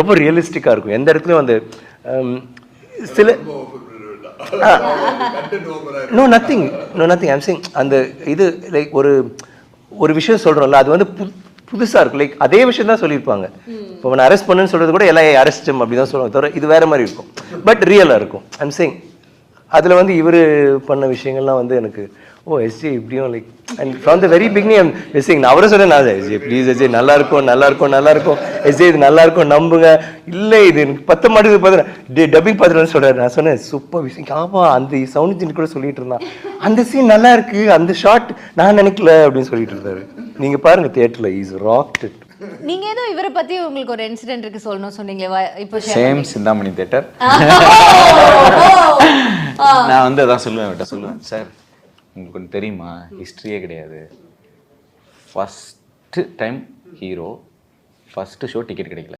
ரொம்ப ரியலிஸ்டிக்காக இருக்கும். எந்த இடத்துலையும் அந்த சில நோ நத்திங் ஐம் சேயிங் அந்த இது லைக் ஒரு விஷயம் சொல்கிறோம்ல, அது வந்து புதுசாக இருக்கும். லைக் அதே விஷயம் தான் சொல்லியிருப்பாங்க. இப்போ அவனை அரெஸ்ட் பண்ணுன்னு சொல்கிறது கூட எல்லாம் அரெஸ்ட்டும் அப்படி தான் சொல்லுவாங்க தவிர இது வேறு மாதிரி இருக்கும், பட் ரியலாக இருக்கும். ஐம் சேயிங் அதில் வந்து இவர் பண்ண விஷயங்கள்லாம் வந்து எனக்கு எஸ்ஜே இப்படியும் like and from the very beginning SJ நான் அவரை சொன்னேன், நான் எஸ்ஜே ப்ளீஸ் எஸ்ஜே நல்லா இருக்கும் எஸ்ஜே இது நல்லா இருக்கும் நம்புங்க. இல்லை இது எனக்கு 10 மாட்டுக்கு பார்த்துறேன் டப்பிங் பார்த்துட்டு சொல்கிறாரு. நான் சொன்னேன் சூப்பர் விஷயம், ஆமாம் அந்த சவுண்ட் இன்ஜின் கூட சொல்லிட்டு இருந்தான், அந்த சீன் நல்லா இருக்கு, அந்த ஷாட் நான் நினைக்கல அப்படின்னு சொல்லிட்டு இருந்தாரு. நீங்க பாருங்க தியேட்டர்ல இஸ் ராக்ட். நீங்க ஏதோ இவரை பத்தி உங்களுக்கு ஒரு இன்சிடென்ட் இருக்கு சொல்லணும் சொன்னீங்களே, இப்போ சேம் சிந்தாமணி தியேட்டர். நான் வந்து அதான் சொல்லுவேன் சார் உங்களுக்கு ஒன்று தெரியுமா, ஹிஸ்ட்ரியே கிடையாது, first time hero first show ticket கிடைக்கல.